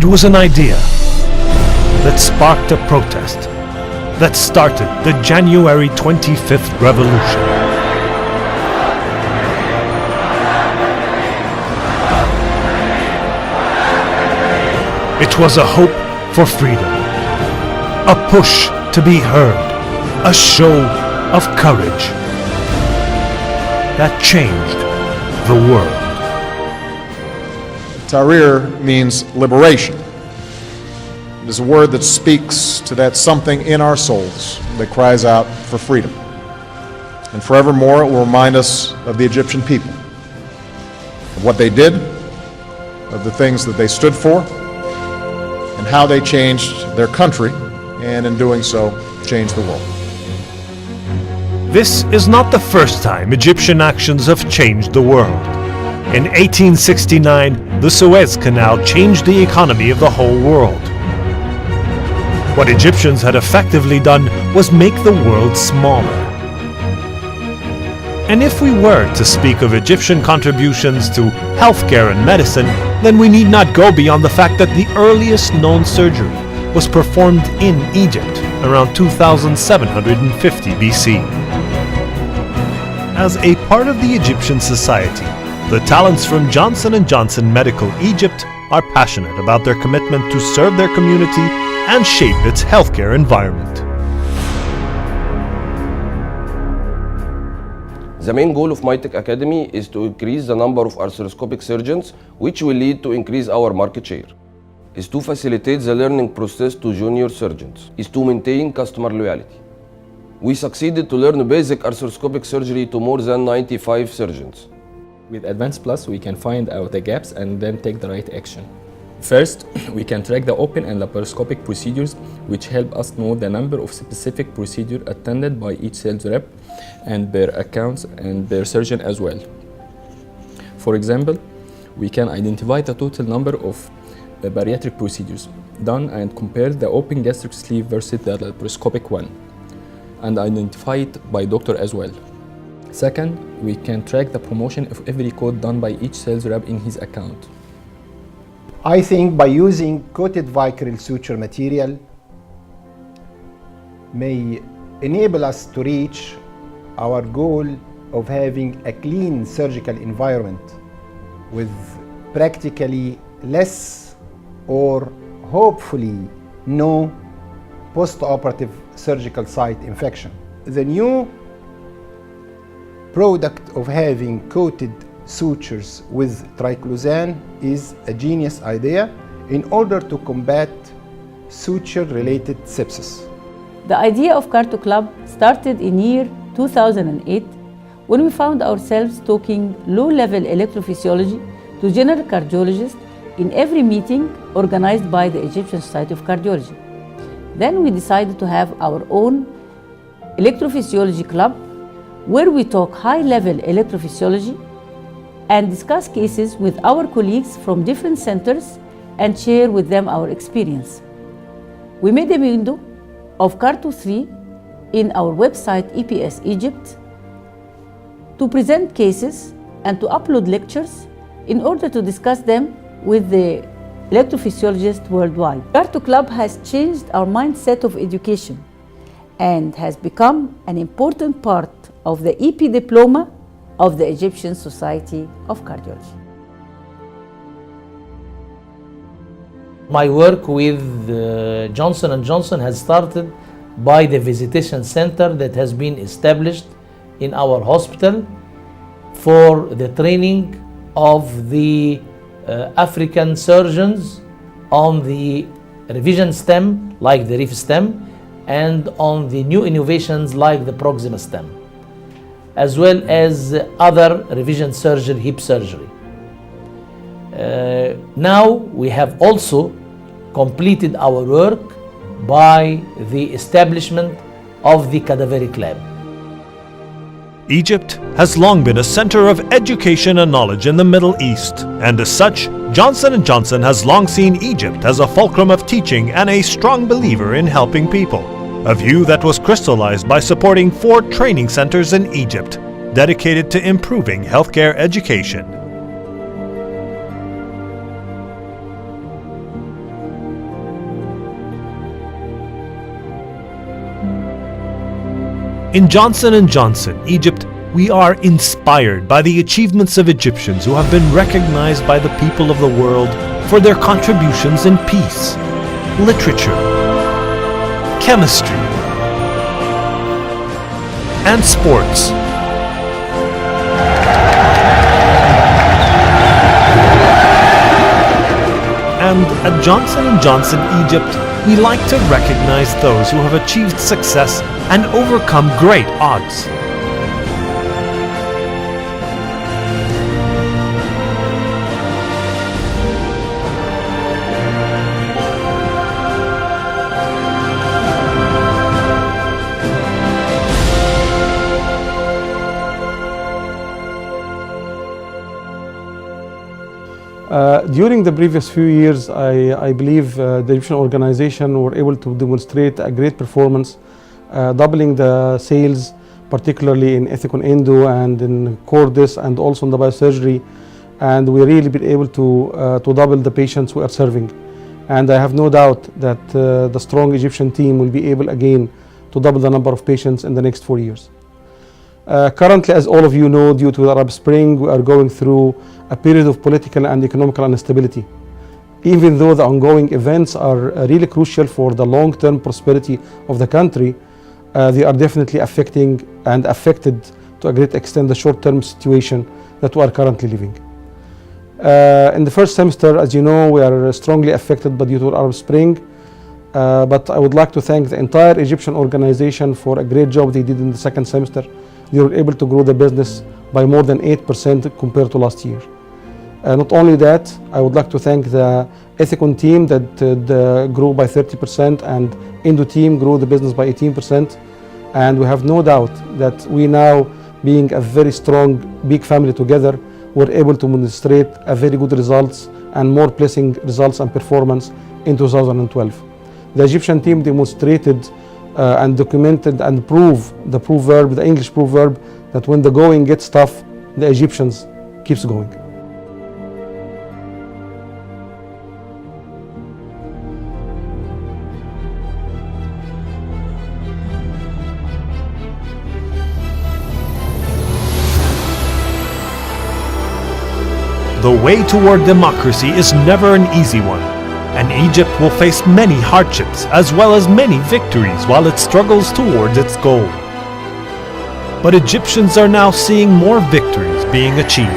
was an idea that sparked a protest that started the January 25th revolution. It was a hope for freedom, a push to be heard, a show of courage that changed the world. Tahrir means liberation. It is a word that speaks to that something in our souls that cries out for freedom. And forevermore it will remind us of the Egyptian people, of what they did, of the things that they stood for, and how they changed their country, and in doing so, changed the world. This is not the first time Egyptian actions have changed the world. In 1869, the Suez Canal changed the economy of the whole world. What Egyptians had effectively done was make the world smaller. And if we were to speak of Egyptian contributions to healthcare and medicine, then we need not go beyond the fact that the earliest known surgery was performed in Egypt around 2750 BC. As a part of the Egyptian society, the talents from Johnson & Johnson Medical Egypt are passionate about their commitment to serve their community and shape its healthcare environment. The main goal of MyTech Academy is to increase the number of arthroscopic surgeons, which will lead to increase our market share. Is to facilitate the learning process to junior surgeons. Is to maintain customer loyalty. We succeeded to learn basic arthroscopic surgery to more than 95 surgeons. With Advanced Plus, we can find out the gaps and then take the right action. First, we can track the open and laparoscopic procedures, which help us know the number of specific procedures attended by each sales rep and their accounts and their surgeon as well. For example, we can identify the total number of bariatric procedures done and compare the open gastric sleeve versus the laparoscopic one, and identify it by doctor as well. Second, we can track the promotion of every code done by each sales rep in his account. I think by using coated vicryl suture material may enable us to reach our goal of having a clean surgical environment with practically less or hopefully no post-operative surgical site infection. The new product of having coated sutures with triclosan is a genius idea in order to combat suture-related sepsis. The idea of Carto Club started in year 2008 when we found ourselves talking low-level electrophysiology to general cardiologists in every meeting organized by the Egyptian Society of Cardiology. Then we decided to have our own electrophysiology club where we talk high-level electrophysiology and discuss cases with our colleagues from different centers and share with them our experience. We made a window of Carto 3 in our website EPS Egypt to present cases and to upload lectures in order to discuss them with the electrophysiologists worldwide. Carto Club has changed our mindset of education and has become an important part of the EP diploma of the Egyptian Society of Cardiology. My work with Johnson & Johnson has started by the visitation center that has been established in our hospital for the training of the African surgeons on the revision stem, like the reef stem, and on the new innovations like the Proxima stem, as well as other revision surgery, hip surgery. Now we have also completed our work by the establishment of the cadaveric lab. Egypt has long been a center of education and knowledge in the Middle East, and as such, Johnson & Johnson has long seen Egypt as a fulcrum of teaching and a strong believer in helping people, a view that was crystallized by supporting 4 training centers in Egypt dedicated to improving healthcare education. In Johnson & Johnson, Egypt, we are inspired by the achievements of Egyptians who have been recognized by the people of the world for their contributions in peace, literature, chemistry, and sports. And at Johnson & Johnson Egypt, we like to recognize those who have achieved success and overcome great odds. During the previous few years, I believe the Egyptian organization were able to demonstrate a great performance, doubling the sales, particularly in Ethicon Endo and in Cordis and also in the biosurgery. And we really been able to double the patients we are serving. And I have no doubt that the strong Egyptian team will be able again to double the number of patients in the next 4 years. Currently, as all of you know, due to the Arab Spring, we are going through a period of political and economic instability. Even though the ongoing events are really crucial for the long-term prosperity of the country, they are definitely affecting and affected to a great extent the short-term situation that we are currently living. In the first semester, as you know, we are strongly affected due to the Arab Spring, but I would like to thank the entire Egyptian organization for a great job they did in the second semester. They were able to grow the business by more than 8% compared to last year. Not only that, I would like to thank the Ethicon team that grew by 30% and Endo team grew the business by 18%. And we have no doubt that we now, being a very strong, big family together, were able to demonstrate a very good results and more pleasing results and performance in 2012. The Egyptian team demonstrated and documented and proved the English proverb that when the going gets tough, the Egyptians keeps going. The way toward democracy is never an easy one, and Egypt will face many hardships as well as many victories while it struggles towards its goal. But Egyptians are now seeing more victories being achieved.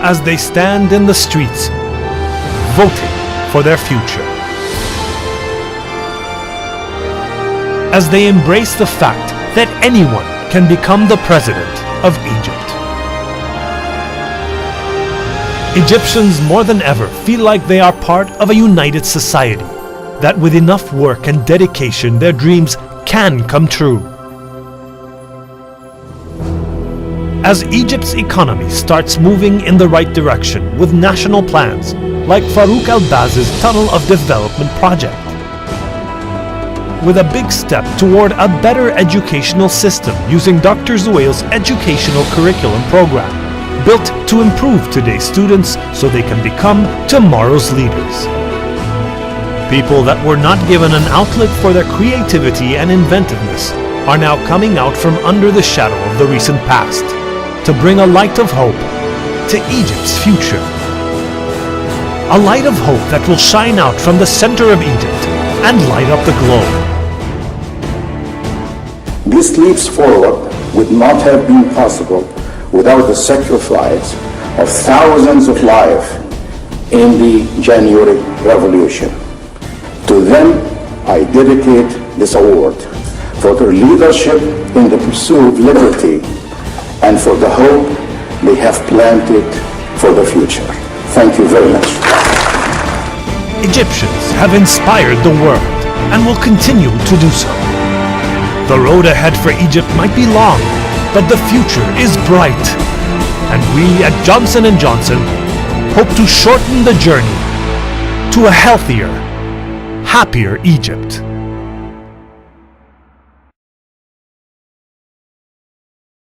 As they stand in the streets, voting for their future. As they embrace the fact that anyone can become the president of Egypt. Egyptians more than ever feel like they are part of a united society, that with enough work and dedication their dreams can come true. As Egypt's economy starts moving in the right direction with national plans like Farouk Al-Baz's Tunnel of Development project, with a big step toward a better educational system using Dr. Zuhail's educational curriculum program, built to improve today's students so they can become tomorrow's leaders. People that were not given an outlet for their creativity and inventiveness are now coming out from under the shadow of the recent past to bring a light of hope to Egypt's future. A light of hope that will shine out from the center of Egypt and light up the globe. These leaps forward would not have been possible without the sacrifice of thousands of lives in the January Revolution. To them, I dedicate this award for their leadership in the pursuit of liberty and for the hope they have planted for the future. Thank you very much. Egyptians have inspired the world and will continue to do so. The road ahead for Egypt might be long, but the future is bright, and we at Johnson & Johnson hope to shorten the journey to a healthier, happier Egypt.